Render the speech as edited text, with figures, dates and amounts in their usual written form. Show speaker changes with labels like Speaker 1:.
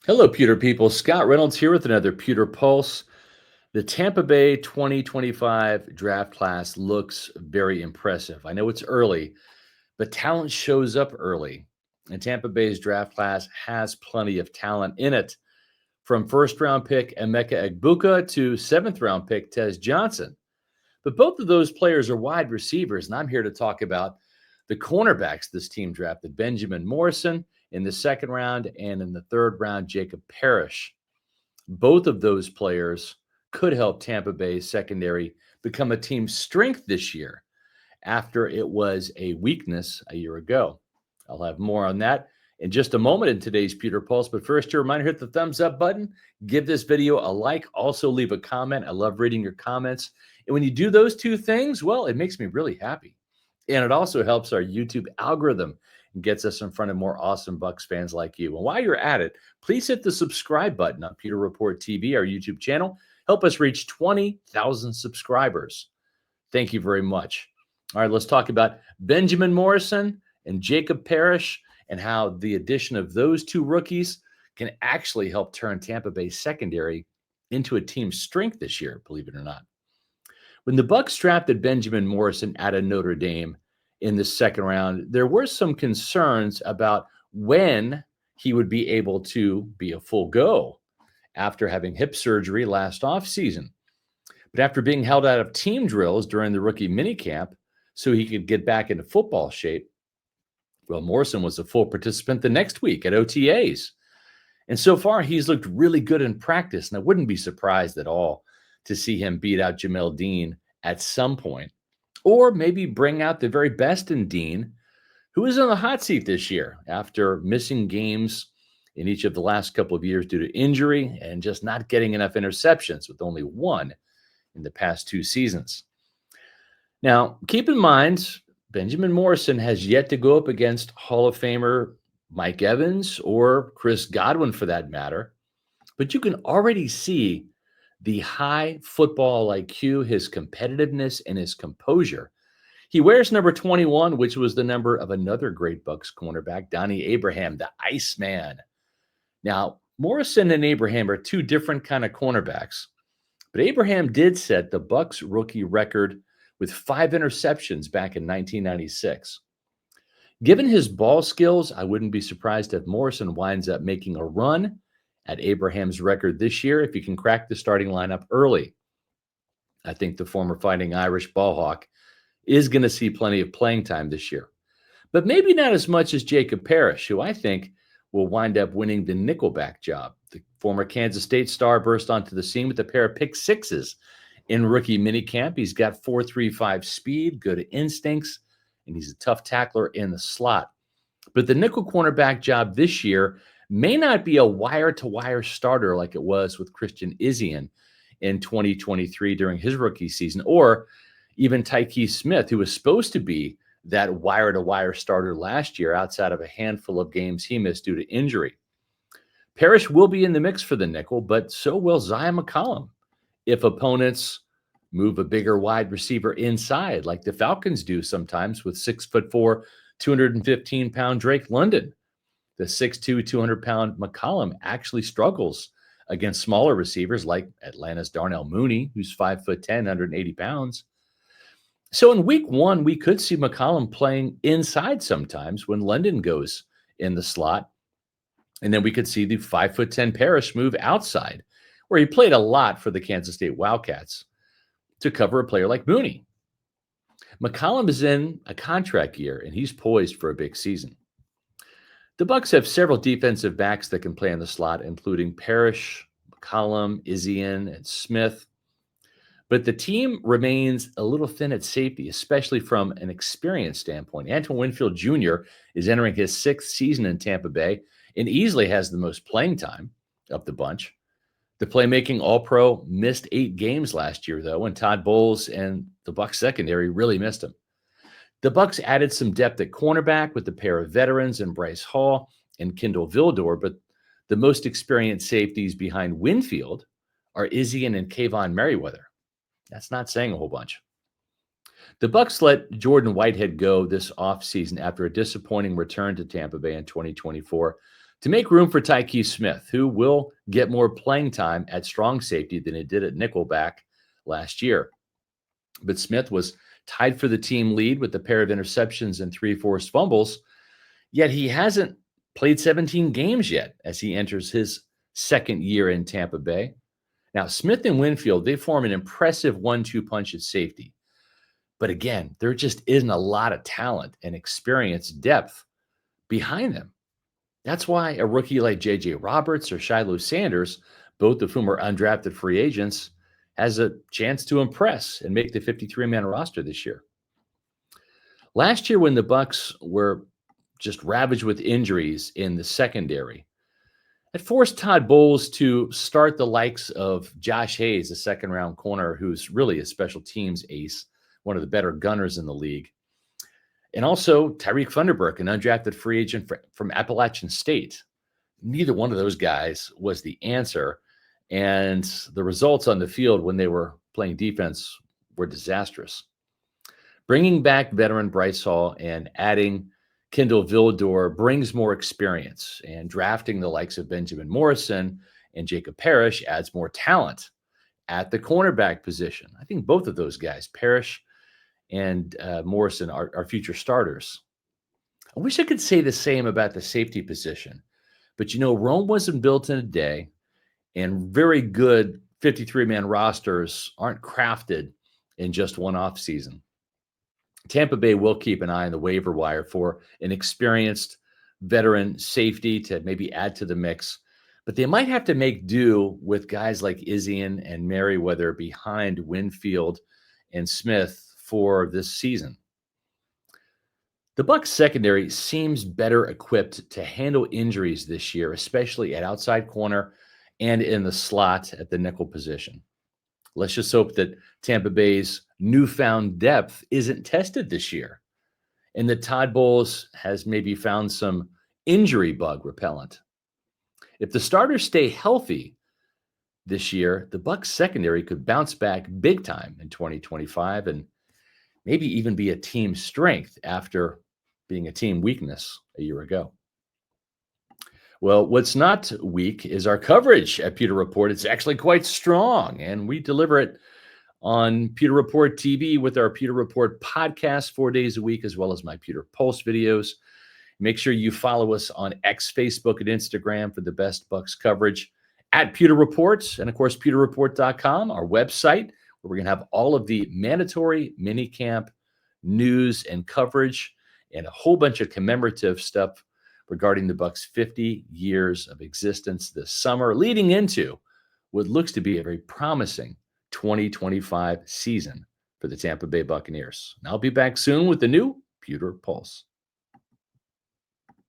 Speaker 1: Hello, Pewter people. Scott Reynolds here with another Pewter Pulse. The Tampa Bay 2025 draft class looks very impressive. I know it's early, but talent shows up early. And Tampa Bay's draft class has plenty of talent in it. From first round pick Emeka Egbuka to seventh round pick Tez Johnson. But both of those players are wide receivers, and I'm here to talk about the cornerbacks this team drafted Benjamin Morrison in the second round, and in the third round, Jacob Parrish. Both of those players could help Tampa Bay's secondary become a team strength this year after it was a weakness a year ago. I'll have more on that in just a moment in today's Pewter Pulse. But first, a reminder, hit the thumbs up button, give this video a like, also leave a comment. I love reading your comments. And when you do those two things, well, it makes me really happy. And it also helps our YouTube algorithm and gets us in front of more awesome Bucs fans like you. And while you're at it, please hit the subscribe button on Pewter Report TV, our YouTube channel. Help us reach 20,000 subscribers. Thank you very much. All right, let's talk about Benjamin Morrison and Jacob Parrish and how the addition of those two rookies can actually help turn Tampa Bay's secondary into a team strength this year, believe it or not. When the Bucs drafted Benjamin Morrison out of Notre Dame in the second round, there were some concerns about when he would be able to be a full go after having hip surgery last offseason. But after being held out of team drills during the rookie minicamp so he could get back into football shape, well, Morrison was a full participant the next week at OTAs. And so far, he's looked really good in practice. And I wouldn't be surprised at all to see him beat out Jamel Dean at some point, or maybe bring out the very best in Dean, who is on the hot seat this year after missing games in each of the last couple of years due to injury and just not getting enough interceptions, with only one in the past two seasons. Now, keep in mind, Benjamin Morrison has yet to go up against Hall of Famer Mike Evans or Chris Godwin for that matter, but you can already see the high football IQ, his competitiveness, and his composure. He wears number 21, which was the number of another great Bucs cornerback, Donnie Abraham, the Iceman. Now, Morrison and Abraham are two different kind of cornerbacks, but Abraham did set the Bucs rookie record with 5 interceptions back in 1996. Given his ball skills, I wouldn't be surprised if Morrison winds up making a run at Abraham's record this year if he can crack the starting lineup early. I think the former Fighting Irish ball hawk is going to see plenty of playing time this year, but maybe not as much as Jacob Parrish, who I think will wind up winning the nickelback job. The former Kansas State star burst onto the scene with a pair of pick sixes in rookie minicamp. He's got 4.35 speed, good instincts, and he's a tough tackler in the slot. But the nickel cornerback job this year may not be a wire-to-wire starter like it was with Christian Izien in 2023 during his rookie season, or even Tyke Smith, who was supposed to be that wire-to-wire starter last year outside of a handful of games he missed due to injury. Parrish will be in the mix for the nickel, but so will Zion McCollum if opponents move a bigger wide receiver inside, like the Falcons do sometimes with 6'4", 215-pound Drake London. The 6'2", 200-pound McCollum actually struggles against smaller receivers like Atlanta's Darnell Mooney, who's 5'10", 180 pounds. So in week one, we could see McCollum playing inside sometimes when London goes in the slot. And then we could see the 5'10" Parrish move outside, where he played a lot for the Kansas State Wildcats to cover a player like Mooney. McCollum is in a contract year, and he's poised for a big season. The Bucs have several defensive backs that can play in the slot, including Parrish, McCollum, Izien, and Smith. But the team remains a little thin at safety, especially from an experience standpoint. Antoine Winfield Jr. is entering his 6th season in Tampa Bay and easily has the most playing time of the bunch. The playmaking All-Pro missed 8 games last year, though, and Todd Bowles and the Bucs secondary really missed him. The Bucs added some depth at cornerback with a pair of veterans in Bryce Hall and Kendall Vildor, but the most experienced safeties behind Winfield are Izien and Kayvon Merriweather. That's not saying a whole bunch. The Bucs let Jordan Whitehead go this offseason after a disappointing return to Tampa Bay in 2024 to make room for Tyke Smith, who will get more playing time at strong safety than he did at nickelback last year. But Smith was tied for the team lead with a pair of interceptions and three forced fumbles, yet he hasn't played 17 games yet as he enters his second year in Tampa Bay. Now, Smith and Winfield, they form an impressive 1-2 punch at safety. But again, there just isn't a lot of talent and experience depth behind them. That's why a rookie like J.J. Roberts or Shiloh Sanders, both of whom are undrafted free agents, has a chance to impress and make the 53-man roster this year. Last year, when the Bucs were just ravaged with injuries in the secondary, it forced Todd Bowles to start the likes of Josh Hayes, a second-round corner who's really a special teams ace, one of the better gunners in the league. And also Tyreek Funderburk, an undrafted free agent from Appalachian State. Neither one of those guys was the answer. And the results on the field when they were playing defense were disastrous. Bringing back veteran Bryce Hall and adding Kendall Vildor brings more experience, and drafting the likes of Benjamin Morrison and Jacob Parrish adds more talent at the cornerback position. I think both of those guys, Parrish and Morrison, are future starters. I wish I could say the same about the safety position, but Rome wasn't built in a day, and very good 53-man rosters aren't crafted in just one offseason. Tampa Bay will keep an eye on the waiver wire for an experienced veteran safety to maybe add to the mix, but they might have to make do with guys like Isian and Merriweather behind Winfield and Smith for this season. The Bucs secondary seems better equipped to handle injuries this year, especially at outside corner and in the slot at the nickel position. Let's just hope that Tampa Bay's newfound depth isn't tested this year, and that Todd Bowles has maybe found some injury bug repellent. If the starters stay healthy this year, the Bucs secondary could bounce back big time in 2025 and maybe even be a team strength after being a team weakness a year ago. Well, what's not weak is our coverage at Pewter Report. It's actually quite strong, and we deliver it on Pewter Report TV with our Pewter Report podcast 4 days a week, as well as my Pewter Pulse videos. Make sure you follow us on X, Facebook, and Instagram for the best Bucs coverage at Pewter Report, and of course, pewterreport.com, our website, where we're going to have all of the mandatory minicamp news and coverage and a whole bunch of commemorative stuff regarding the Bucs' 50 years of existence this summer, leading into what looks to be a very promising 2025 season for the Tampa Bay Buccaneers. And I'll be back soon with the new Pewter Pulse.